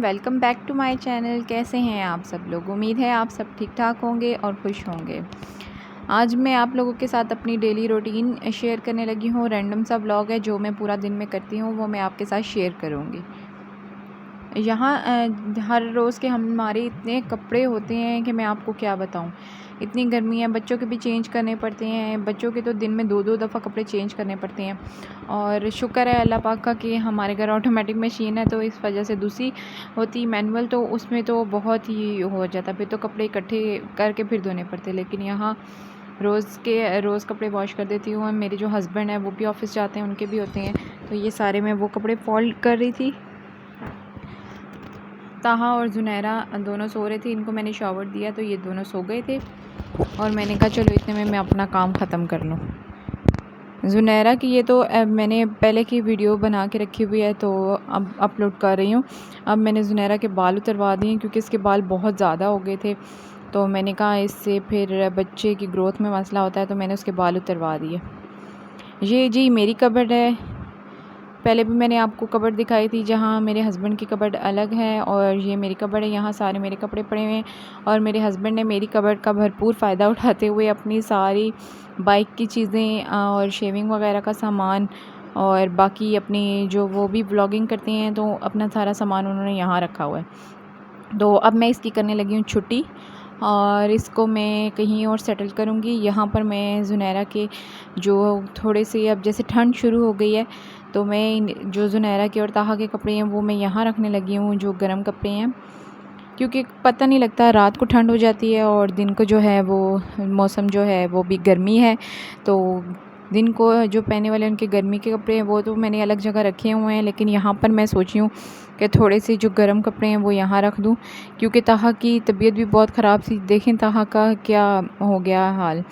Welcome back to my channel. कैसे हैं आप सब लोग? उम्मीद है आप सब ठीक ठाक होंगे और खुश होंगे। आज मैं आप लोगों के साथ अपनी डेली रूटीन शेयर करने लगी हूँ। रैंडम सा व्लॉग है जो मैं पूरा दिन में करती हूँ, वो मैं आपके साथ शेयर करूँगी। यहाँ हर रोज़ के हमारे इतने कपड़े होते हैं कि मैं आपको क्या बताऊँ। इतनी गर्मी है, बच्चों के भी चेंज करने पड़ते हैं। बच्चों के तो दिन में 2-2 दफ़ा कपड़े चेंज करने पड़ते हैं। और शुक्र है अल्लाह पाक का कि हमारे घर ऑटोमेटिक मशीन है, तो इस वजह से दूसरी होती मैनुअल तो उसमें तो बहुत ही हो जाता, फिर तो कपड़े इकट्ठे करके फिर धोने पड़ते। लेकिन यहाँ रोज़ कपड़े वॉश कर देती हूँ। मेरे जो हस्बैंड हैं वो भी ऑफिस जाते हैं, उनके भी होते हैं, तो ये सारे मैं वो कपड़े फोल्ड कर रही थी। ताहा और जुनैरा दोनों सो रहे थे, इनको मैंने शॉवर दिया तो ये दोनों सो गए थे और मैंने कहा चलो इतने में मैं अपना काम ख़त्म कर लूँ। जुनैरा की ये तो मैंने पहले की वीडियो बना के रखी हुई है, तो अब अपलोड कर रही हूँ। अब मैंने जुनैरा के बाल उतरवा दिए क्योंकि इसके बाल बहुत ज़्यादा हो गए थे, तो मैंने कहा इससे फिर बच्चे की ग्रोथ में मसला होता है, तो मैंने उसके बाल उतरवा दिए। ये जी मेरी कबर्ड है। पहले भी मैंने आपको कबर्ड दिखाई थी जहाँ मेरे हस्बैंड की कबर्ड अलग है और ये मेरी कबर्ड है। यहाँ सारे मेरे कपड़े पड़े हुए हैं और मेरे हस्बैंड ने मेरी कबर्ड का भरपूर फ़ायदा उठाते हुए अपनी सारी बाइक की चीज़ें और शेविंग वगैरह का सामान और बाकी अपनी जो वो भी व्लॉगिंग करते हैं, तो अपना सारा सामान उन्होंने यहाँ रखा हुआ है। तो अब मैं इसकी करने लगी हूँ छुट्टी और इसको मैं कहीं और सेटल करूँगी। यहाँ पर मैं जुनैरा के जो थोड़े से अब जैसे ठंड शुरू हो गई है, तो मैं जो जुनैरा के और ताहा के कपड़े हैं वो मैं यहाँ रखने लगी हूँ, जो गर्म कपड़े हैं, क्योंकि पता नहीं लगता रात को ठंड हो जाती है और दिन को जो है वो मौसम जो है वो भी गर्मी है, तो दिन को जो पहने वाले उनके गर्मी के कपड़े हैं वो तो मैंने अलग जगह रखे हुए हैं। लेकिन यहाँ पर मैं सोची हूँ कि थोड़े से जो गर्म कपड़े हैं वो यहाँ रख दूँ, क्योंकि ताहा की तबीयत भी बहुत ख़राब थी। देखें ताहा का क्या हो गया हाल,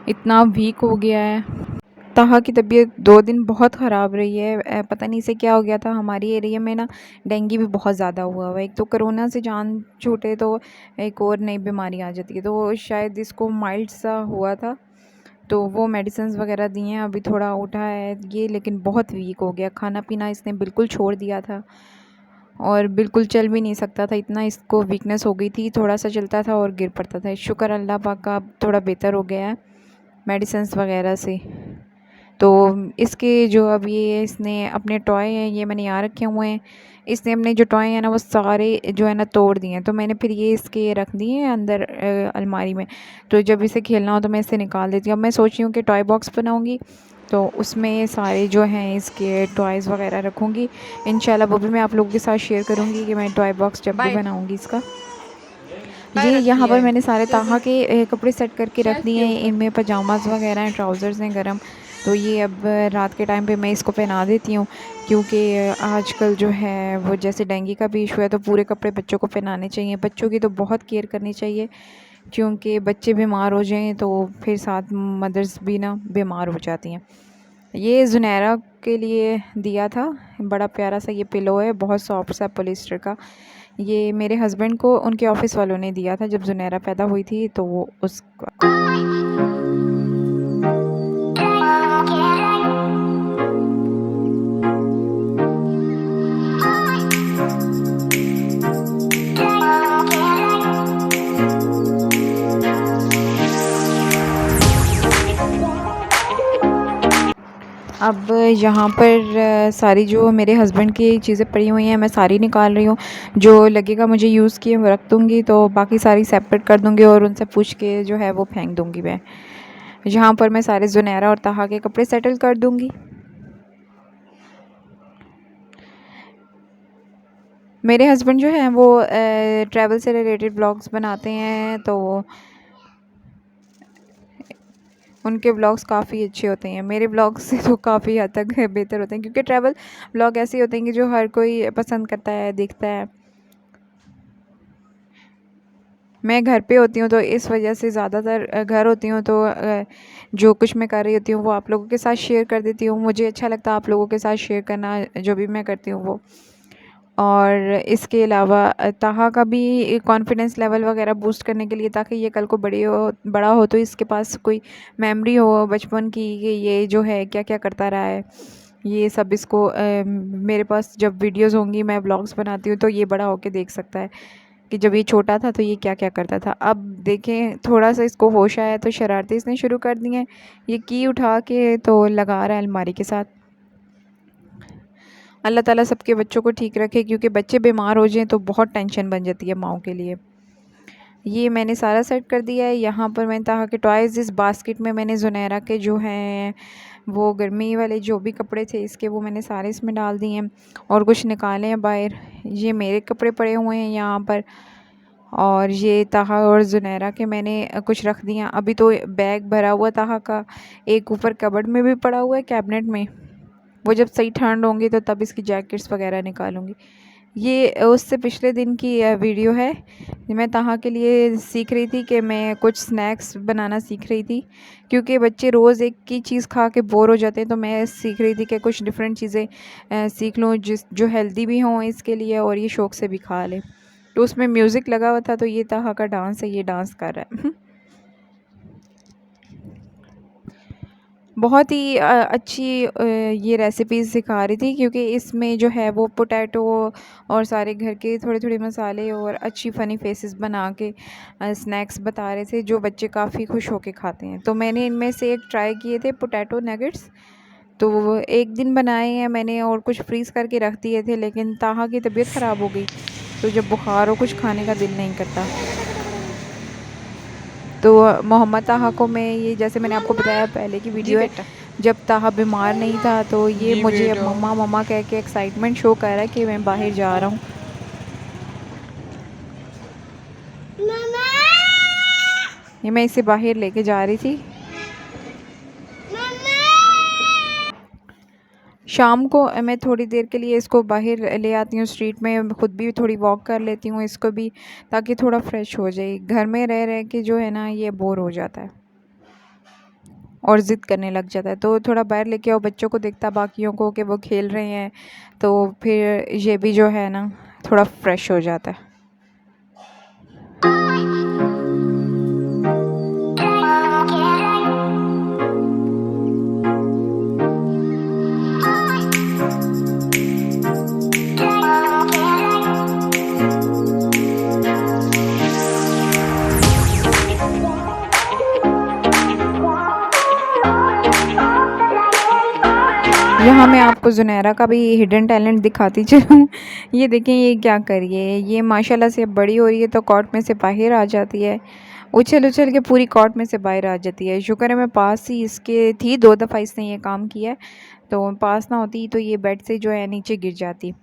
इतना वीक हो गया है। ताहा की तबीयत 2 दिन बहुत ख़राब रही है। पता नहीं इसे क्या हो गया था। हमारी एरिया में ना डेंगू भी बहुत ज़्यादा हुआ है। एक तो कोरोना से जान छूटे तो एक और नई बीमारी आ जाती है, तो शायद इसको माइल्ड सा हुआ था, तो वो मेडिसिन्स वगैरह दी हैं, अभी थोड़ा उठा है ये, लेकिन बहुत वीक हो गया। खाना पीना इसने बिल्कुल छोड़ दिया था और बिल्कुल चल भी नहीं सकता था, इतना इसको वीकनेस हो गई थी। थोड़ा सा चलता था और गिर पड़ता था। शुक्र अल्लाह पाक का अब थोड़ा बेहतर हो गया है मेडिसिन्स वगैरह से। तो इसके जो अब ये इसने अपने टॉय हैं ये मैंने यहाँ रखे हुए हैं। इसने अपने जो टॉय हैं ना वो सारे जो है ना तोड़ दिए हैं, तो मैंने फिर ये इसके रख दिए हैं अंदर अलमारी में। तो जब इसे खेलना हो तो मैं इसे निकाल देती हूँ। अब मैं सोच रही हूँ कि टॉय बॉक्स बनाऊँगी, तो उसमें ये सारे जो हैं इसके टॉयज़ वगैरह रखूँगी। इंशाल्लाह वो भी मैं आप लोगों के साथ शेयर करूँगी कि मैं टॉय बॉक्स जब भी बनाऊँगी इसका। ये यहाँ पर मैंने सारे ताहा के कपड़े सेट करके रख दिए हैं। इनमें पजामाज वगैरह हैं, ट्राउज़र्स हैं गर्म, तो ये अब रात के टाइम पे मैं इसको पहना देती हूँ, क्योंकि आजकल जो है वो जैसे डेंगू का भी इशू है, तो पूरे कपड़े बच्चों को पहनाने चाहिए। बच्चों की तो बहुत केयर करनी चाहिए, क्योंकि बच्चे बीमार हो जाएं तो फिर साथ मदर्स भी ना बीमार हो जाती हैं। ये जुनैरा के लिए दिया था, बड़ा प्यारा सा ये पिलो है, बहुत सॉफ्ट सा पॉलिस्टर का। ये मेरे हस्बैंड को उनके ऑफ़िस वालों ने दिया था जब जुनैरा पैदा हुई थी, तो वो उसका अब यहाँ पर सारी जो मेरे हस्बैंड की चीज़ें पड़ी हुई हैं मैं सारी निकाल रही हूँ। जो लगेगा मुझे यूज़ किए वो रख दूँगी, तो बाकी सारी सेपरेट कर दूँगी और उनसे पूछ के जो है वो फेंक दूँगी मैं। यहाँ पर मैं सारे जुनैरा और ताहा के कपड़े सेटल कर दूँगी। मेरे हस्बैंड जो हैं वो ट्रैवल से रिलेटेड ब्लॉग्स बनाते हैं, तो उनके ब्लॉग्स काफ़ी अच्छे होते हैं। मेरे ब्लॉग्स से तो काफ़ी हद तक बेहतर होते हैं, क्योंकि ट्रैवल ब्लॉग ऐसे होते हैं कि जो हर कोई पसंद करता है, देखता है। मैं घर पे होती हूँ तो इस वजह से ज़्यादातर घर होती हूँ तो जो कुछ मैं कर रही होती हूँ वो आप लोगों के साथ शेयर कर देती हूँ। मुझे अच्छा लगता है आप लोगों के साथ शेयर करना जो भी मैं करती हूँ वो। और इसके अलावा ताहा का भी कॉन्फिडेंस लेवल वगैरह बूस्ट करने के लिए, ताकि ये कल को बड़ा हो तो इसके पास कोई मेमोरी हो बचपन की कि ये जो है क्या क्या करता रहा है। ये सब इसको मेरे पास जब वीडियोस होंगी, मैं व्लॉग्स बनाती हूँ, तो ये बड़ा होके देख सकता है कि जब ये छोटा था तो ये क्या क्या करता था। अब देखें थोड़ा सा इसको होश आया तो शरारतें इसने शुरू कर दी हैं। ये की उठा के तो लगा रहा है अलमारी के साथ। अल्लाह ताला सबके बच्चों को ठीक रखे, क्योंकि बच्चे बीमार हो जाएं तो बहुत टेंशन बन जाती है माओ के लिए। ये मैंने सारा सेट कर दिया है। यहाँ पर मैंने कहा कि टॉयज़ इस बास्केट में मैंने ज़ुनैरा के जो हैं वो गर्मी वाले जो भी कपड़े थे इसके, वो मैंने सारे इसमें डाल दिए हैं और कुछ निकाले हैं बाहर। ये मेरे कपड़े पड़े हुए हैं यहाँ पर, और ये ताहा और ज़ुनैरा के मैंने कुछ रख दिया। अभी तो बैग भरा हुआ ताहा का, एक ऊपर कबर्ड में भी पड़ा हुआ है कैबिनेट में। वो जब सही ठंड होंगी तो तब इसकी जैकेट्स वगैरह निकालूंगी। ये उससे पिछले दिन की वीडियो है। मैं ताहा के लिए सीख रही थी कि मैं कुछ स्नैक्स बनाना सीख रही थी, क्योंकि बच्चे रोज़ एक ही चीज़ खा के बोर हो जाते हैं। तो मैं सीख रही थी कि कुछ डिफरेंट चीज़ें सीख लूँ जो हेल्दी भी हों इसके लिए, और ये शौक़ से भी खा लें। तो उसमें म्यूज़िक लगा हुआ था, तो ये ताहा का डांस है, ये डांस कर रहा है। बहुत ही अच्छी ये रेसिपीज़ सिखा रही थी, क्योंकि इसमें जो है वो पोटैटो और सारे घर के थोड़े-थोड़े मसाले और अच्छी फ़नी फेसेस बना के स्नैक्स बता रहे थे, जो बच्चे काफ़ी खुश होके खाते हैं। तो मैंने इनमें से एक ट्राई किए थे पोटैटो नगेट्स। तो वो एक दिन बनाए हैं मैंने और कुछ फ्रीज़ करके रख दिए थे, लेकिन ताहा की तबीयत ख़राब हो गई, तो जब बुखार हो कुछ खाने का दिल नहीं करता। तो मोहम्मद ताहा को मैं ये, जैसे मैंने आपको बताया पहले की वीडियो है, जब ताहा बीमार नहीं था तो ये मुझे अब मम्मा मम्मा कह के एक्साइटमेंट शो कर रहा है कि मैं बाहर जा रहा हूँ। ये मैं इसे बाहर लेके जा रही थी। शाम को मैं थोड़ी देर के लिए इसको बाहर ले आती हूँ स्ट्रीट में, ख़ुद भी थोड़ी वॉक कर लेती हूँ इसको भी, ताकि थोड़ा फ्रेश हो जाए। घर में रह रह के जो है ना ये बोर हो जाता है और ज़िद करने लग जाता है। तो थोड़ा बाहर लेके आओ, बच्चों को दिखता बाकियों को कि वो खेल रहे हैं, तो फिर ये भी जो है ना थोड़ा फ्रेश हो जाता है। यहाँ मैं आपको ज़ुनैरा का भी हिडन टैलेंट दिखाती चलूँ। ये देखें ये क्या कर रही है। ये माशाल्लाह से बड़ी हो रही है तो कॉट में से बाहर आ जाती है, उछल उछल के पूरी कॉट में से बाहर आ जाती है। शुक्र है मैं पास ही इसके थी, 2 दफ़ा इसने ये काम किया है, तो पास ना होती तो ये बेड से जो है नीचे गिर जाती।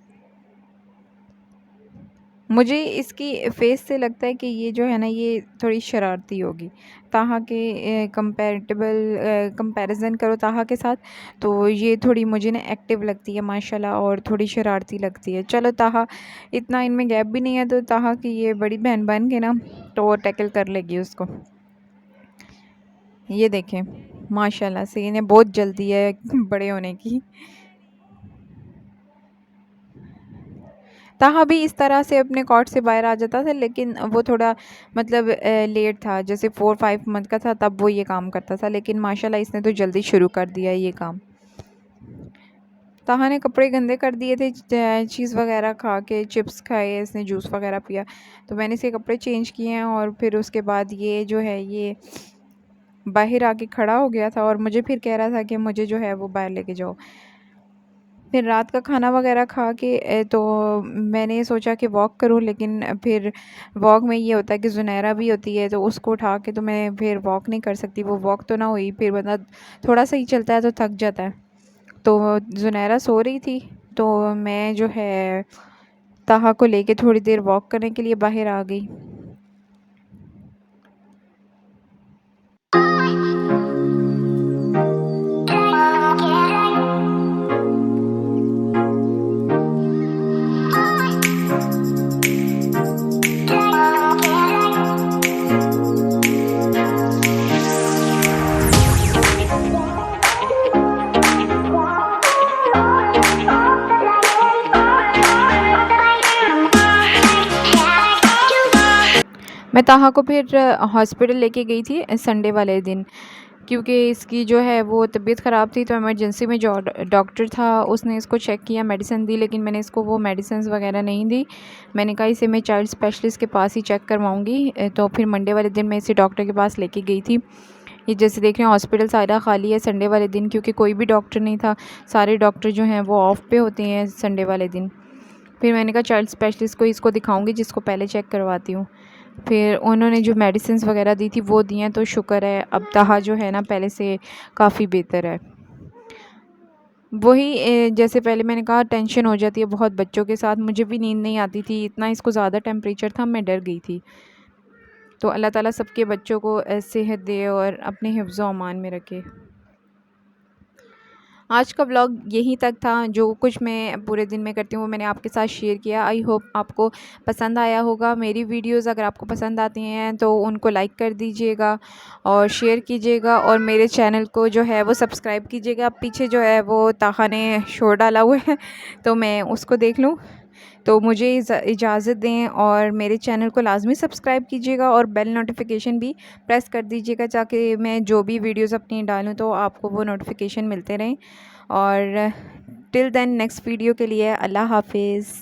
मुझे इसकी फेस से लगता है कि ये जो है ना ये थोड़ी शरारती होगी। ताहा के कंपैरिज़न करो ताहा के साथ, तो ये थोड़ी मुझे ना एक्टिव लगती है माशाल्लाह, और थोड़ी शरारती लगती है। चलो ताहा इतना इनमें गैप भी नहीं है, तो ताहा की ये बड़ी बहन बन के ना तो टैकल कर लेगी उसको। ये देखें माशाल्लाह से इन्हें बहुत जल्दी है बड़े होने की। ताहा भी इस तरह से अपने कॉट से बाहर आ जाता था, लेकिन वो थोड़ा मतलब लेट था, जैसे 4-5 मंथ का था तब वो ये काम करता था, लेकिन माशाल्लाह इसने तो जल्दी शुरू कर दिया ये काम। ताहा ने कपड़े गंदे कर दिए थे चीज़ वगैरह खा के, चिप्स खाए इसने, जूस वगैरह पिया, तो मैंने इसके कपड़े चेंज किए हैं। और फिर उसके बाद ये जो है ये बाहर आके खड़ा हो गया था और मुझे फिर कह रहा था कि मुझे जो है वो बाहर लेके जाओ। फिर रात का खाना वगैरह खा के तो मैंने सोचा कि वॉक करूं, लेकिन फिर वॉक में ये होता है कि ज़ुनैरा भी होती है, तो उसको उठा के तो मैं फिर वॉक नहीं कर सकती। वो वॉक तो ना हुई, फिर बंदा थोड़ा सा ही चलता है तो थक जाता है। तो ज़ुनैरा सो रही थी, तो मैं जो है ताहा को लेके थोड़ी देर वॉक करने के लिए बाहर आ गई। मैं ताहा को फिर हॉस्पिटल लेके गई थी संडे वाले दिन, क्योंकि इसकी जो है वो तबीयत ख़राब थी। तो इमरजेंसी में जो डॉक्टर था उसने इसको चेक किया, मेडिसिन दी, लेकिन मैंने इसको वो मेडिसिन वगैरह नहीं दी। मैंने कहा इसे मैं चाइल्ड स्पेशलिस्ट के पास ही चेक करवाऊँगी। तो फिर मंडे वाले दिन मैं इसे डॉक्टर के पास लेके गई थी। ये जैसे देख रहे हैं हॉस्पिटल सारा खाली है संडे वाले दिन, क्योंकि कोई भी डॉक्टर नहीं था। सारे डॉक्टर जो हैं वो ऑफ पे होते हैं संडे वाले दिन। फिर मैंने कहा चाइल्ड स्पेशलिस्ट को इसको दिखाऊंगी, जिसको पहले चेक करवाती हूँ। फिर उन्होंने जो मेडिसिन वगैरह दी थी वो दी हैं, तो शुक्र है अब ताहा जो है ना पहले से काफ़ी बेहतर है। वही जैसे पहले मैंने कहा टेंशन हो जाती है बहुत बच्चों के साथ। मुझे भी नींद नहीं आती थी, इतना इसको ज़्यादा टेम्परेचर था, मैं डर गई थी। तो अल्लाह ताला सबके बच्चों को सेहत दे और अपने हिफ्ज़ व अमान में रखे। आज का व्लॉग यहीं तक था। जो कुछ मैं पूरे दिन में करती हूँ वो मैंने आपके साथ शेयर किया। आई होप आपको पसंद आया होगा। मेरी वीडियोस अगर आपको पसंद आती हैं तो उनको लाइक कर दीजिएगा और शेयर कीजिएगा, और मेरे चैनल को जो है वो सब्सक्राइब कीजिएगा। पीछे जो है वो ताहा ने शोर डाला हुआ है तो मैं उसको देख लूँ। तो मुझे इजाज़त दें और मेरे चैनल को लाज़मी सब्सक्राइब कीजिएगा और बेल नोटिफिकेशन भी प्रेस कर दीजिएगा, ताकि मैं जो भी वीडियोस अपनी डालूँ तो आपको वो नोटिफिकेशन मिलते रहें। और टिल देन नेक्स्ट वीडियो के लिए अल्लाह हाफिज़।